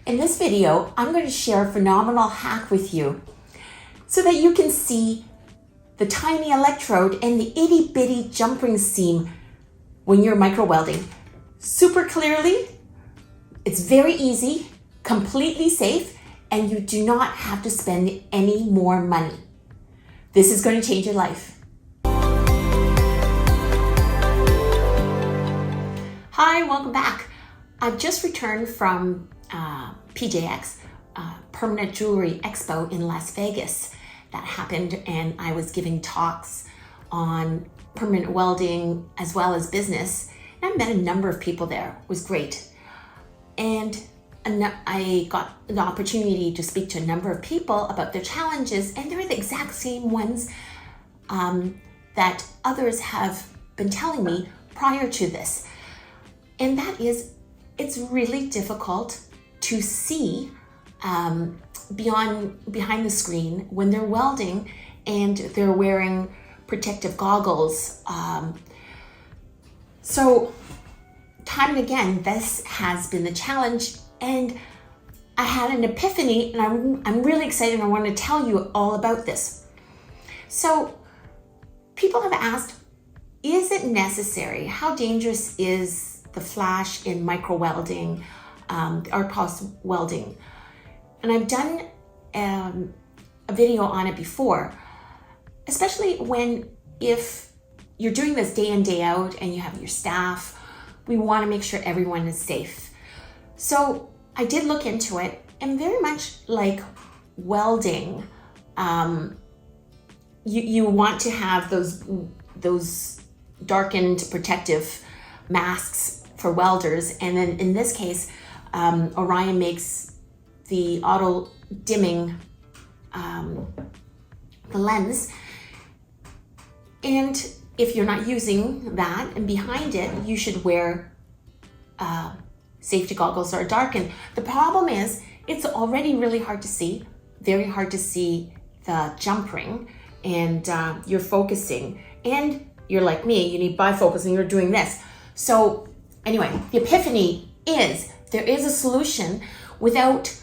In this video, I'm going to share a phenomenal hack with you so that you can see the tiny electrode and the itty bitty jump ring seam when you're micro welding super clearly. It's very easy, completely safe, and you do not have to spend any more money. This is going to change your life. Hi, welcome back. I've just returned from PJX, Permanent Jewelry Expo in Las Vegas. That happened, and I was giving talks on permanent welding as well as business. And I met a number of people there. It was great. And I got the opportunity to speak to a number of people about their challenges, and they're the exact same ones that others have been telling me prior to this. And that is, it's really difficult to see behind the screen when they're welding and they're wearing protective goggles. So time and again, this has been the challenge, and I had an epiphany, and I'm really excited, and I want to tell you all about this. So people have asked, is it necessary? How dangerous is the flash in micro welding, or pulse welding? And I've done a video on it before, especially if you're doing this day in, day out, and you have your staff. We want to make sure everyone is safe. So I did look into it, and very much like welding, you want to have those darkened protective masks for welders. And then in this case, Orion makes the auto dimming the lens. And if you're not using that, and behind it, you should wear safety goggles that are darkened. The problem is, it's already really hard to see, very hard to see the jump ring, and you're focusing, and you're like me, you need bifocals, and you're doing this. So anyway, the epiphany is, there is a solution without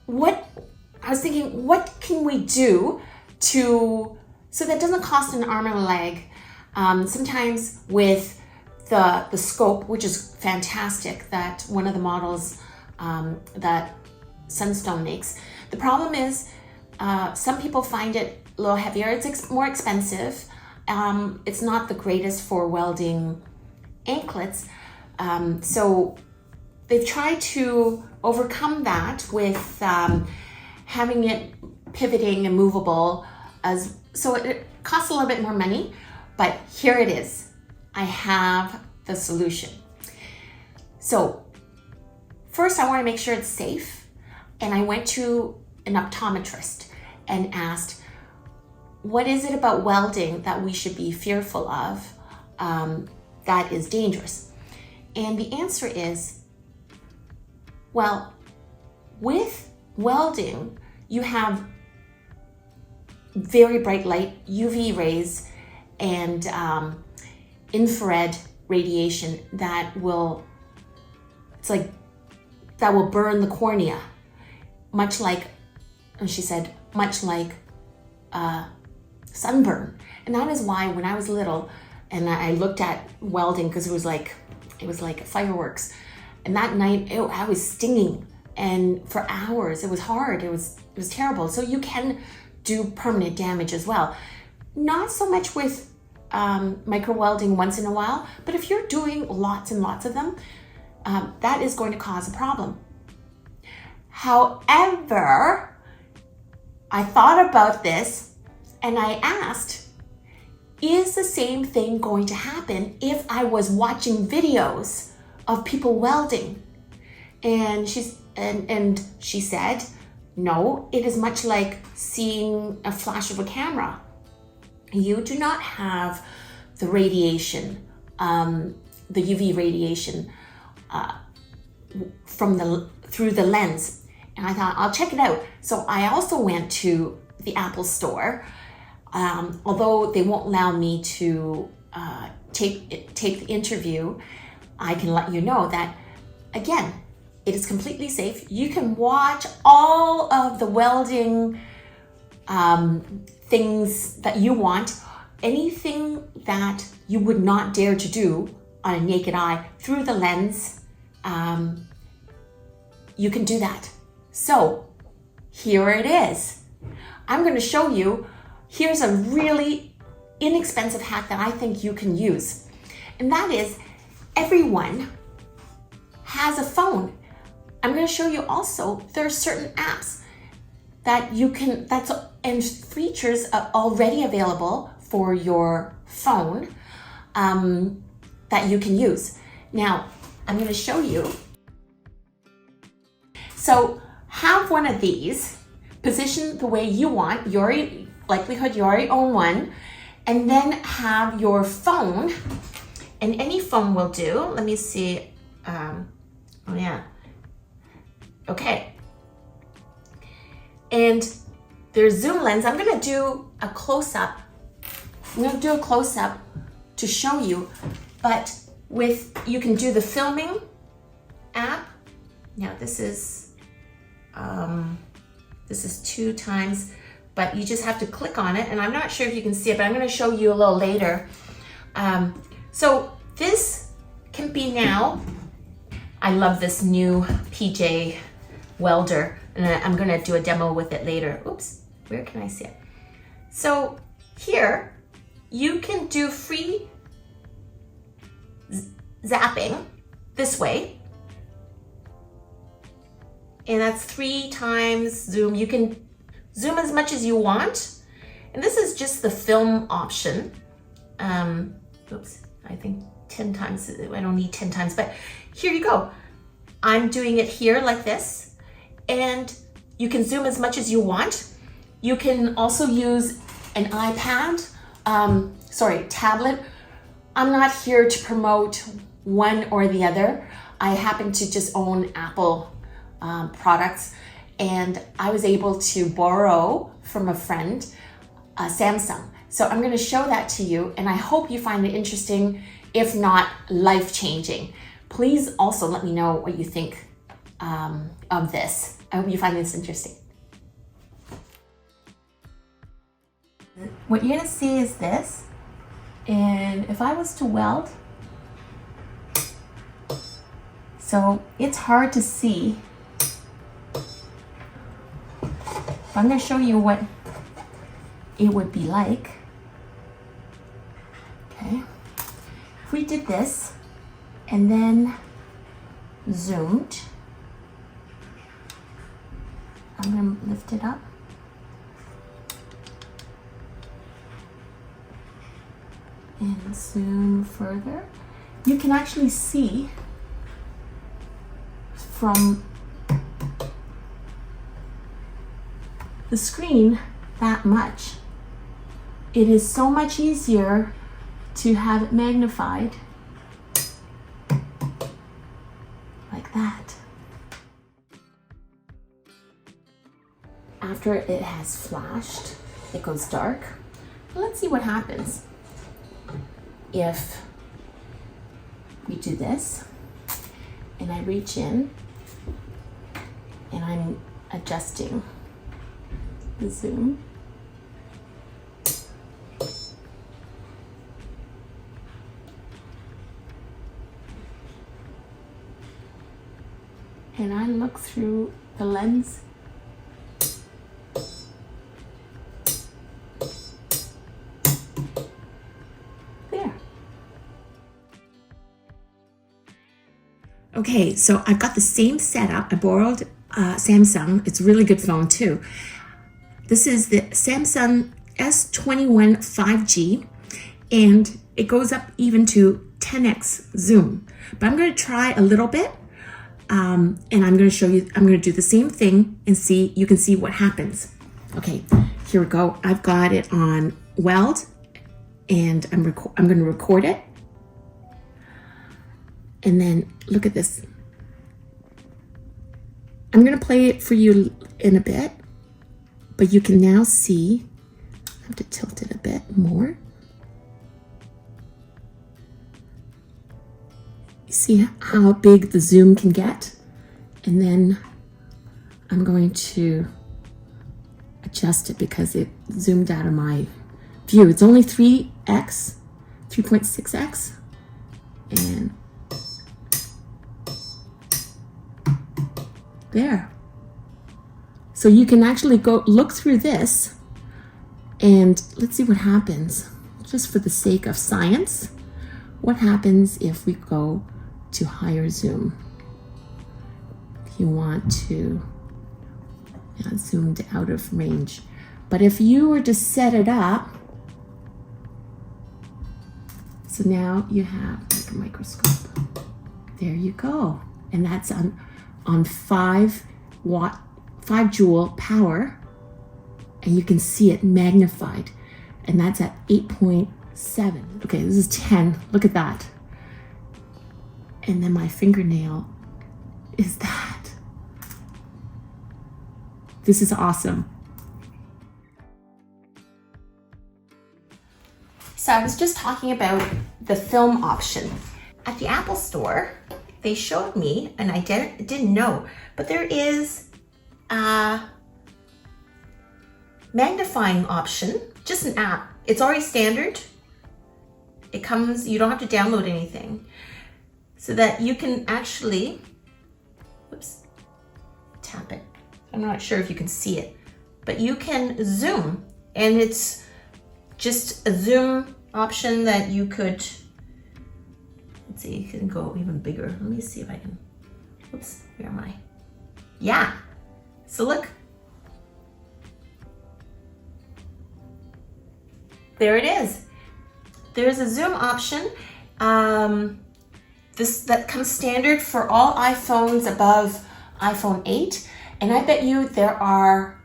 I was thinking, what can we do so that doesn't cost an arm and a leg? Sometimes with the scope, which is fantastic, that one of the models that Sunstone makes. The problem is, some people find it a little heavier. It's more expensive. It's not the greatest for welding anklets. So they've tried to overcome that with having it pivoting and movable, so it costs a little bit more money, but here it is. I have the solution. So first, I want to make sure it's safe, and I went to an optometrist and asked, what is it about welding that we should be fearful of that is dangerous? And the answer is, well, with welding, you have very bright light, UV rays, and infrared radiation that will burn the cornea, much like, and she said, much like sunburn. And that is why when I was little and I looked at welding, because it was like fireworks, and that night I was stinging, and for hours it was hard. It was terrible. So you can do permanent damage as well. Not so much with micro welding once in a while, but if you're doing lots and lots of them, that is going to cause a problem. However, I thought about this, and I asked, is the same thing going to happen if I was watching videos of people welding? And she said, no, it is much like seeing a flash of a camera. You do not have the radiation, the UV radiation through the lens. And I thought, I'll check it out. So I also went to the Apple store, although they won't allow me to take the interview. I can let you know that, again, It is completely safe. You can watch all of the welding things that you want, anything that you would not dare to do on a naked eye through the lens. You can do that. So here it is. I'm going to show you, here's a really inexpensive hack that I think you can use. And that is, everyone has a phone. I'm going to show you also, there are certain apps that you can, and features are already available for your phone that you can use. Now, I'm going to show you. So have one of these, position the way you want, your likelihood you already own one, and then have your phone, and any phone will do. Let me see. Oh yeah. Okay. And there's zoom lens. I'm gonna do a close-up. I'm gonna do a close-up to show you, but you can do the filming app. Now this is 2 times, but you just have to click on it, and I'm not sure if you can see it, but I'm gonna show you a little later. So this can be now, I love this new PJ welder, and I'm gonna do a demo with it later. Oops, where can I see it? So here, you can do free zapping this way, and that's 3 times zoom. You can zoom as much as you want, and this is just the film option. Oops, I think 10 times, I don't need 10 times, but here you go. I'm doing it here like this, and you can zoom as much as you want. You can also use an iPad, tablet. I'm not here to promote one or the other. I happen to just own Apple products, and I was able to borrow from a friend a Samsung. So I'm going to show that to you, and I hope you find it interesting, if not life-changing. Please also let me know what you think of this. I hope you find this interesting. What you're going to see is this, and if I was to weld, so it's hard to see. I'm going to show you what it would be like. Okay, if we did this and then zoomed, I'm going to lift it up. And zoom further. You can actually see from the screen that much. It is so much easier to have it magnified like that. After it has flashed, it goes dark. Let's see what happens if we do this, and I reach in and I'm adjusting the zoom. And I look through the lens. There. Okay, so I've got the same setup. I borrowed Samsung. It's a really good phone too. This is the Samsung S21 5G, and it goes up even to 10x zoom. But I'm going to try a little bit, and I'm going to show you. I'm going to do the same thing and see. You can see what happens. Okay, here we go. I've got it on weld, and I'm going to record it, and then look at this. I'm going to play it for you in a bit. But you can now see, I have to tilt it a bit more. You see how big the zoom can get? And then I'm going to adjust it because it zoomed out of my view. It's only 3.6x. And there. So you can actually go look through this and let's see what happens. Just for the sake of science, what happens if we go to higher zoom? If you want to, zoomed out of range. But if you were to set it up, so now you have like a microscope. There you go. And that's on 5 joule power. And you can see it magnified. And that's at 8.7. Okay, this is 10. Look at that. And then my fingernail is that. This is awesome. So I was just talking about the film option. At the Apple Store, they showed me, and I didn't know, but there is a magnifying option, just an app. It's already standard. It comes, you don't have to download anything. So that you can actually, tap it. I'm not sure if you can see it, but you can zoom, and it's just a zoom option that you could, let's see, you can go even bigger. Let me see if I can, where am I? Yeah, so look. There it is. There's a zoom option. That comes standard for all iPhones above iPhone 8. And I bet you there are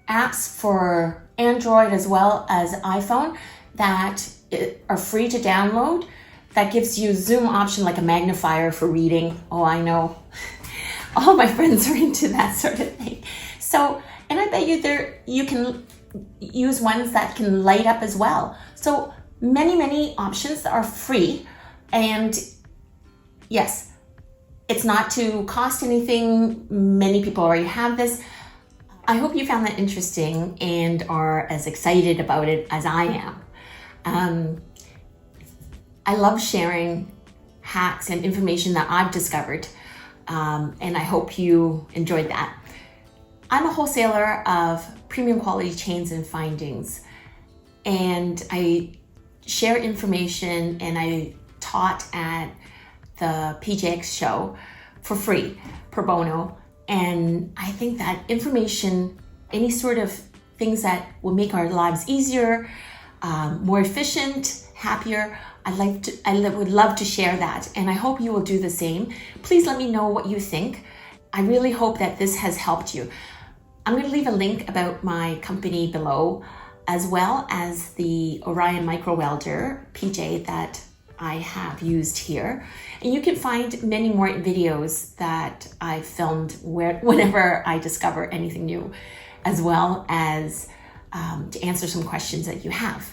apps for Android as well as iPhone that are free to download that gives you zoom option, like a magnifier for reading. Oh, I know. All my friends are into that sort of thing. So, and I bet you you can use ones that can light up as well. So many options that are free. And yes, it's not to cost anything. Many people already have this. I hope you found that interesting and are as excited about it as I am. I love sharing hacks and information that I've discovered, and I hope you enjoyed that. I'm a wholesaler of premium quality chains and findings, and I share information, and I taught at the PJX show for free, pro bono. And I think that information, any sort of things that will make our lives easier, more efficient, happier, I would love to share that. And I hope you will do the same. Please let me know what you think. I really hope that this has helped you. I'm going to leave a link about my company below, as well as the Orion Micro Welder PJ that I have used here. And you can find many more videos that I filmed whenever I discover anything new, as well as to answer some questions that you have.